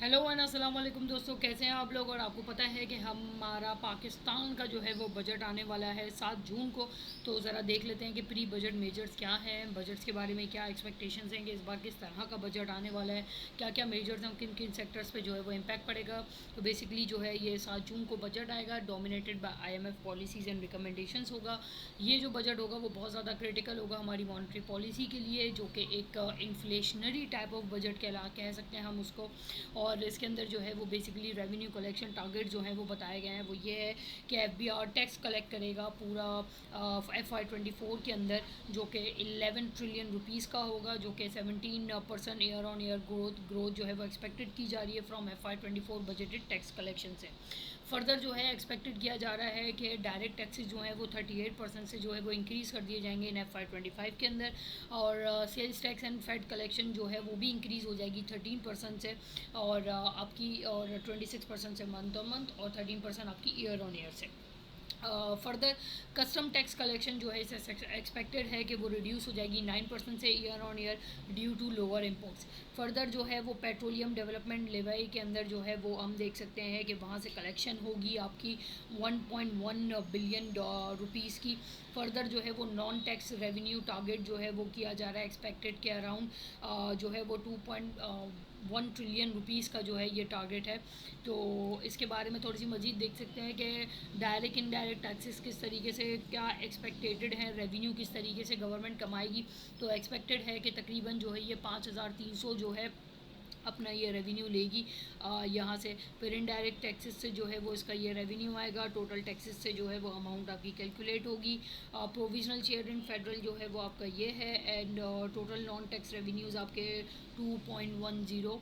Hello and अस्सलाम वालेकुम दोस्तों, कैसे हैं आप लोग। और आपको पता है कि हमारा पाकिस्तान का जो है वो बजट आने वाला है 7 जून को। तो ज़रा देख लेते हैं कि प्री बजट मेजर्स क्या हैं, बजट्स के बारे में क्या एक्सपेक्टेशंस हैं कि इस बार किस तरह का बजट आने वाला है, क्या क्या मेजर्स हैं, किन किन सेक्टर्स पे जो है वो इम्पैक्ट पड़ेगा। तो बेसिकली जो है ये 7 जून को बजट आएगा, dominated by IMF policies and recommendations होगा। ये जो बजट होगा वो बहुत ज़्यादा क्रिटिकल होगा हमारी मॉनेटरी पॉलिसी के लिए, जो कि एक इन्फ्लेशनरी टाइप ऑफ बजट कह सकते हैं हम उसको। और इसके अंदर जो है वो बेसिकली रेवेन्यू कलेक्शन टारगेट जो हैं वो बताए गए हैं। वो ये है कि FBR टैक्स कलेक्ट करेगा पूरा FY24 के अंदर, जो कि 11 ट्रिलियन रुपीज़ का होगा, जो कि 17% ईयर ऑन ईयर ग्रोथ जो है वो एक्सपेक्टेड की जा रही है from FY24 budgeted tax collection से। फर्दर जो है एक्सपेक्टेड किया जा रहा है कि डायरेक्ट टैक्सेस जो हैं वो 38% से जो है वो इंक्रीज़ कर दिए जाएंगे इन FY25 के अंदर। और sales tax and FED collection जो है वो भी इंक्रीज़ हो जाएगी 13% से, और आपकी और 26% से मंथ ऑन मंथ, और 13% आपकी ईयर ऑन ईयर से। फर्दर कस्टम टैक्स कलेक्शन जो है इसे एक्सपेक्टेड है कि वो रिड्यूस हो जाएगी 9% से year on year due to lower imports. Further जो है वो पेट्रोलियम डेवलपमेंट लेवाई के अंदर जो है वो हम देख सकते हैं कि वहाँ से कलेक्शन होगी आपकी 1.1 बिलियन रुपीज़ की। फर्दर जो है वो नॉन टैक्स रेवेन्यू टारगेट जो है वो किया जा रहा है एक्सपेक्टेड के अराउंड जो है वो 2.1 ट्रिलियन रुपीज़ का जो है ये टारगेट है। तो इसके बारे में थोड़ी सी मज़ीद देख सकते हैं कि डायरेक्ट इनडायरेक्ट टैक्सेस किस तरीके से क्या एक्सपेक्टेड है, रेवेन्यू किस तरीके से गवर्नमेंट कमाएगी। तो एक्सपेक्टेड है कि तकरीबन जो है ये 5300 जो है अपना ये रेवेन्यू लेगी यहाँ से। फिर इनडायरेक्ट टैक्सेस से जो है वो इसका ये रेवेन्यू आएगा, टोटल टैक्सेस से जो है वो अमाउंट आपकी कैलकुलेट होगी। प्रोविजनल शेयर इन फेडरल जो है वो आपका ये है, and total non tax revenues आपके 2.10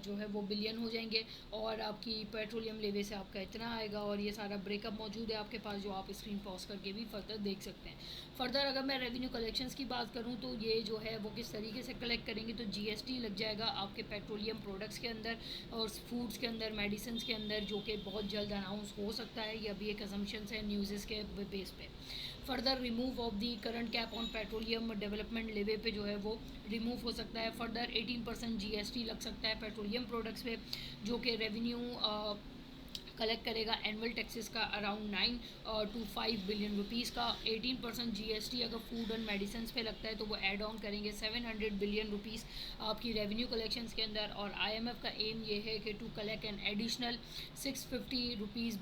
जो है वो बिलियन हो जाएंगे। और आपकी पेट्रोलियम लेवे से आपका इतना आएगा, और ये सारा ब्रेकअप मौजूद है आपके पास, जो आप स्क्रीन पॉज करके भी फर्दर देख सकते हैं। फर्दर अगर मैं रेवेन्यू कलेक्शंस की बात करूँ तो ये जो है वो किस तरीके से कलेक्ट करेंगे, तो GST लग जाएगा आपके पेट्रोलियम प्रोडक्ट्स के अंदर और फूड्स के अंदर, मेडिसिन के अंदर, जो कि बहुत जल्द अनाउंस हो सकता है। ये अभी एक असम्पशंस है न्यूज़ के बेस पे। Further remove of the current cap on petroleum development लेवे पे जो है वो रिमूव हो सकता है। फर्दर 18% GST लग सकता है पेट्रोलियम प्रोडक्ट्स पे, जो कि रेवेन्यू कलेक्ट करेगा एनुअल टैक्सेस का अराउंड 9 to 5 बिलियन रुपीज़ का। 18% GST अगर फूड एंड मेडिसिन पे लगता है तो वो ऐड ऑन करेंगे 700 बिलियन रुपीज़ आपकी रेवेन्यू कलेक्शंस के अंदर। और IMF का एम ये है कि to collect an additional 650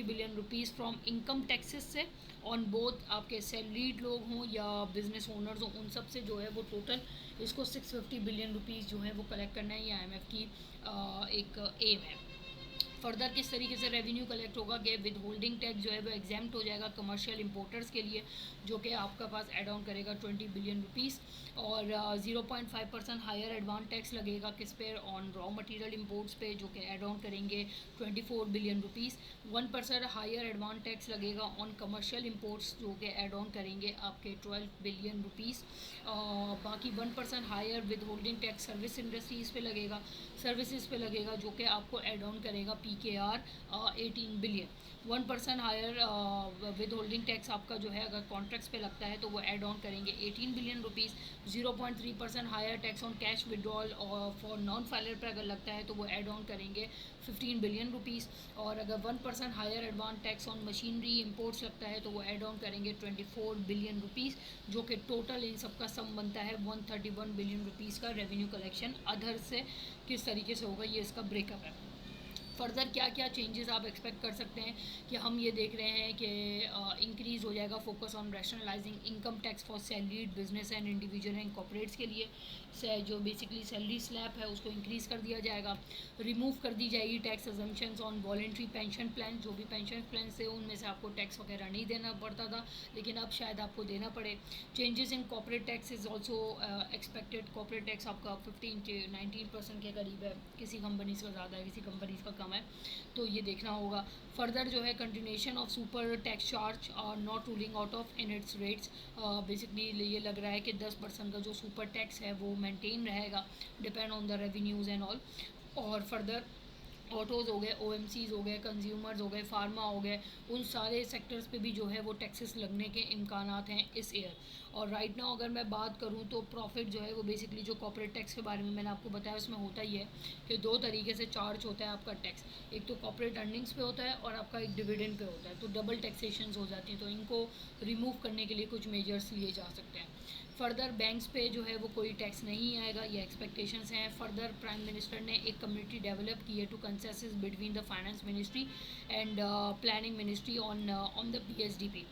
billion rupees from income taxes से ऑन बोथ आपके सैलरीड लोग हों या बिजनेस ओनर्स हों, उन सब से जो है वो टोटल इसको 650 बिलियन रुपीज़ जो है वो कलेक्ट करना है। ये IMF की एक एम है। फर्दर किस तरीके से रेवेन्यू कलेक्ट होगा कि विद होल्डिंग टैक्स जो है वो एग्जाम्प्ट हो जाएगा कमर्शियल इंपोर्टर्स के लिए, जो कि आपका पास एड ऑन करेगा 20 बिलियन रुपीज़। और 0.5% हायर एडवांस टैक्स लगेगा किस पे, ऑन रॉ मटेरियल इंपोर्ट्स पे, जो कि एड ऑन करेंगे 24 billion rupees. 1% higher advance tax लगेगा ऑन कमर्शियल इंपोर्ट्स, जो कि एड ऑन करेंगे आपके 12 बिलियन रुपीज़। बाकी 1% higher withholding tax service industries पे लगेगा, सर्विसेज पे लगेगा, जो कि आपको एड ऑन करेगा PKR 18 billion. 1% higher withholding tax आपका जो है अगर कॉन्ट्रैक्ट्स पे लगता है तो वो एड ऑन करेंगे 18 billion rupees. 0.3% higher tax on cash withdrawal और फॉर नॉन फाइलर पर अगर लगता है तो वो एड ऑन करेंगे 15 बिलियन रुपीज़। और अगर 1% higher advance tax on machinery imports लगता है तो वो एड ऑन करेंगे 24 बिलियन रुपीज़, जो कि टोटल इन सब का सम बनता है 131 बिलियन रुपीज़ का रेवेन्यू कलेक्शन अदर से किस तरीके से होगा, ये इसका ब्रेकअप है। फर्दर क्या क्या चेंजेस आप एक्सपेक्ट कर सकते हैं कि हम ये देख रहे हैं कि इंक्रीज़ हो जाएगा focus on rationalising income tax for salaried business and individual and corporates के लिए से जो बेसिकली सैलरी स्लैब है उसको इंक्रीज़ कर दिया जाएगा। रिमूव कर दी जाएगी tax assumptions on voluntary pension plan, जो भी पेंशन प्लान थे उनमें से आपको टैक्स वगैरह नहीं देना पड़ता था, लेकिन अब शायद आपको देना पड़े। Changes in corporate tax is also expected. Corporate tax आपका 15 से 19% के करीब है, किसी कंपनीज़ का ज़्यादा है, किसी कंपनीज़ का कम है, तो ये देखना होगा। फर्दर जो है continuation of super tax charge not ruling out of in its rates. Basically ये लग रहा है कि 10% का जो सुपर टैक्स है वो मेंटेन रहेगा, depend on the revenues and all. और फर्दर ऑटोज़ हो गए, ओएमसीज़ हो गए, कंज्यूमर्स हो गए, फार्मा हो गए, उन सारे सेक्टर्स पे भी जो है वो टैक्सेस लगने के इम्कानात हैं इस ईयर। और राइट नाउ अगर मैं बात करूँ तो प्रॉफिट जो है वो बेसिकली जो कॉर्पोरेट टैक्स के बारे में मैंने आपको बताया उसमें होता ही है कि दो तरीके से चार्ज होता है आपका टैक्स। एक तो कॉर्पोरेट अर्निंग्स पे होता है और आपका एक डिविडेंड पे होता है, तो डबल टैक्सेशन हो जाती हैं। तो इनको रिमूव करने के लिए कुछ मेजर्स लिए जा सकते हैं। फर्दर बैंक्स पे जो है वो कोई टैक्स नहीं आएगा, ये एक्सपेक्टेशंस हैं। फर्दर प्राइम मिनिस्टर ने एक कमेटी डेवलप की है to consensus between the finance ministry and planning ministry on the PSDP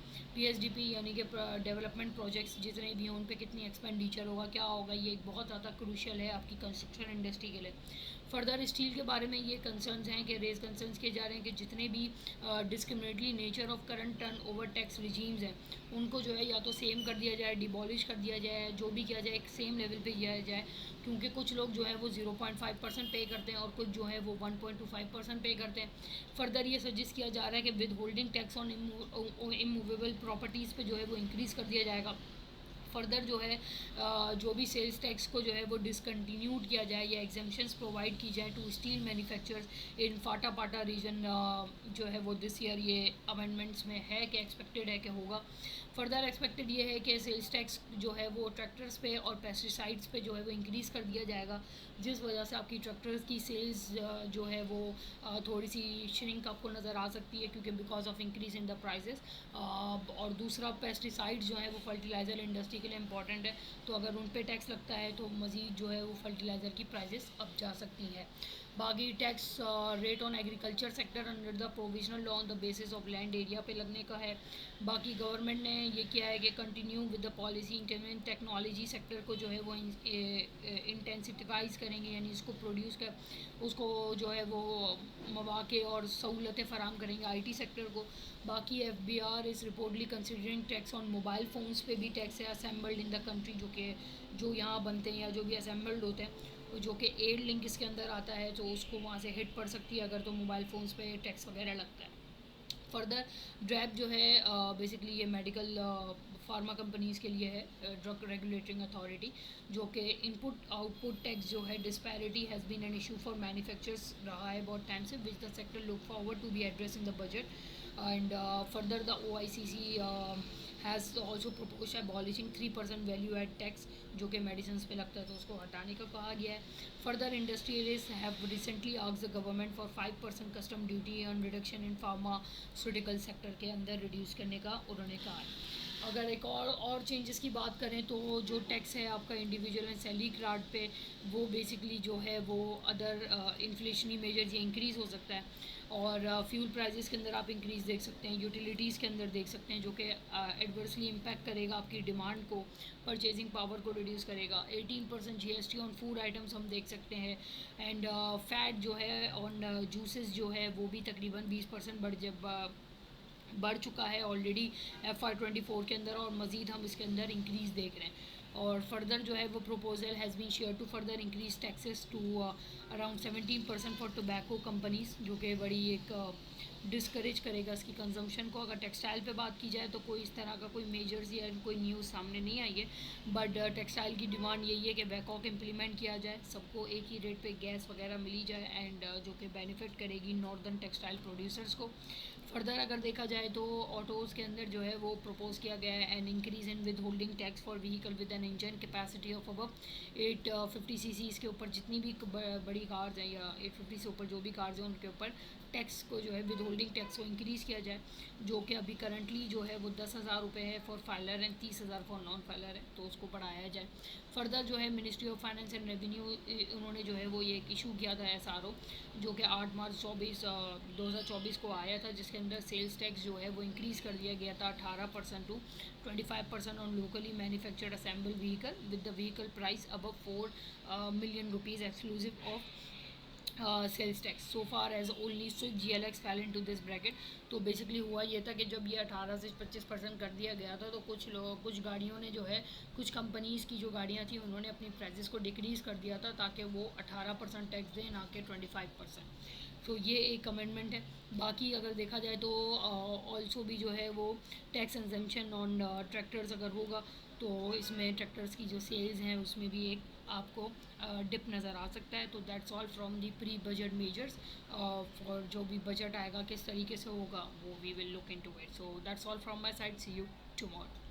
यानी कि डेवलपमेंट प्रोजेक्ट्स जितने भी हैं उन पे कितनी एक्सपेंडिचर होगा, क्या होगा, ये एक बहुत ज़्यादा क्रूशियल है आपकी कंस्ट्रक्शन इंडस्ट्री के लिए। फर्दर स्टील के बारे में ये कंसर्न्स हैं कि रेज कंसर्न्स किए जा रहे हैं कि जितने भी discriminatory nature of current turn over tax regimes हैं उनको जो है या तो सेम कर दिया जाए, डिबॉलिश कर दिया जाए, जो भी किया जाए एक सेम लेवल पे किया जाए, क्योंकि कुछ लोग जो है वो 0.5% पे करते हैं और कुछ जो है वो 1.25% पे करते हैं। फर्दर ये सजेस्ट किया जा रहा है कि with holding tax on immovable properties पे जो है वो इंक्रीज़ कर दिया जाएगा। फर्दर जो है जो भी सेल्स टैक्स को जो है वो डिसकंटिन्यूड किया जाए या एग्जामेशंस प्रोवाइड की जाए टू स्टील मैन्युफैक्चरर्स इन फाटा पाटा रीजन, जो है वो दिस ईयर ये अमेंडमेंट्स में है कि एक्सपेक्टेड है कि होगा। फर्दर एक्सपेक्टेड ये है कि सेल्स टैक्स जो है वो ट्रैक्टर्स पे और पेस्टिसाइड्स पे जो है वो इंक्रीज़ कर दिया जाएगा, जिस वजह से आपकी ट्रैक्टर्स की सेल्स जो है वो थोड़ी सी श्रिंक आपको नज़र आ सकती है, क्योंकि because of increase in the prices. और दूसरा पेस्टिसाइड्स जो है वो फर्टिलाइज़र इंडस्ट्री के लिए इंपॉर्टेंट है, तो अगर उन पे टैक्स लगता है तो मज़ीद जो है वो फर्टिलाइज़र की प्राइजेस अप जा सकती हैं। बाकी tax rate on agriculture sector under the provisional law on the basis of land area पे लगने का है। बाकी गवर्नमेंट ने ये किया है कि continue with the policy technology sector को जो है वो इंटेंसिफाइज करेंगे, यानी इसको प्रोड्यूस कर उसको जो है वो मौके और सहूलतें फ़राम करेंगे आईटी सेक्टर को। बाकी FBR is reportedly considering tax on mobile phones पे भी टैक्स है असेंबल्ड इन द कंट्री, जो यहाँ बनते हैं या जो भी असेंबल्ड होते हैं, जो कि एड लिंक इसके अंदर आता है, तो उसको वहाँ से हिट पड़ सकती है अगर तो मोबाइल फ़ोन्स पे टैक्स वगैरह लगता है। फर्दर ड्रैप जो है बेसिकली ये मेडिकल फार्मा कंपनीज़ के लिए है, ड्रग रेगुलेटिंग अथॉरिटी, जो कि इनपुट आउटपुट टैक्स जो है disparity has been an issue for manufacturers रहा है बहुत टाइम से, which the sector look forward to be address in the budget. And further the OICC has also propose abolishing 3% value add tax, जो कि medicine पे लगता है तो उसको हटाने का कहा गया है। Further industrialist have recently asked the government for 5% custom duty on reduction in pharmaceutical sector के अंदर रिड्यूस करने का उन्होंने कहा है। अगर एक और चेंजेस की बात करें तो जो टैक्स है आपका इंडिविजुअल एंड सैलरी कार्ड पे, वो बेसिकली जो है वो अदर इन्फ्लेशनरी मेजर्स ये इंक्रीज़ हो सकता है। और फ्यूल प्राइसेस के अंदर आप इंक्रीज़ देख सकते हैं, यूटिलिटीज़ के अंदर देख सकते हैं, जो कि एडवर्सली इम्पैक्ट करेगा आपकी डिमांड को, परचेजिंग पावर को रिड्यूस करेगा। 18% GST ऑन फूड आइटम्स हम देख सकते हैं। एंड फैट जो है ऑन जूसेस जो है वो भी तकरीबन 20% बढ़ चुका है ऑलरेडी FY24 के अंदर, और मज़ीद हम इसके अंदर इंक्रीज़ देख रहे हैं। और फर्दर जो है वो proposal has been share to further increase taxes to around 17% for tobacco companies, जो कि बड़ी एक डिस्करेज करेगा इसकी कंजम्पशन को। अगर टेक्सटाइल पे बात की जाए तो कोई इस तरह का कोई मेजर्स या कोई न्यूज़ सामने नहीं आई है, बट टेक्सटाइल की डिमांड यही है कि बैकऑक इम्प्लीमेंट किया जाए, सबको एक ही रेट पे गैस वगैरह मिली जाए, एंड जो कि बेनिफिट करेगी नॉर्दर्न टेक्सटाइल प्रोड्यूसर्स को। फर्दर अगर देखा जाए तो ऑटोज़ के अंदर जो है वो प्रपोज किया गया है an increase in withholding tax for vehicle with an engine capacity of above 850 cc के ऊपर जितनी भी बड़ी कार्स हैं या 850 से ऊपर जो भी कार्स हैं उनके ऊपर टैक्स को जो है विद होल्डिंग टैक्स को इंक्रीज़ किया जाए, जो कि अभी करंटली जो है वो 10,000 रुपये है for filer and 30,000 for non filer है, तो उसको बढ़ाया जाए। फर्दर जो है ministry of finance and revenue उन्होंने जो है वो ये एक इशू किया था SRO, जो कि 8 मार्च 2024 को आया था, जिसके अंदर सेल्स टैक्स जो है वो इंक्रीज़ कर दिया गया था 18% to 25% on locally manufactured assemble vehicle with the vehicle price above 4 million rupees exclusive of sales tax. So far as only Swift GLX fell into this bracket. तो basically हुआ ये था कि जब ये 18 से 25% कर दिया गया था, तो कुछ गाड़ियों ने जो है कुछ कंपनीज़ की जो गाड़ियाँ थी उन्होंने अपनी प्राइसेस को डिक्रीज़ कर दिया था ताकि वो 18% टैक्स दें, ना कि 25%। तो ये एक अमेंडमेंट है। बाकी अगर देखा जाए तो ऑल्सो भी जो है वो टैक्स एग्जेम्पशन ऑन ट्रैक्टर्स अगर होगा तो इसमें ट्रैक्टर्स की जो सेल्स हैं उसमें भी एक आपको डिप नज़र आ सकता है। तो that's all from the pre budget measures. For जो भी बजट आएगा किस तरीके से होगा वो we will look into it. So that's all from my side, see you tomorrow.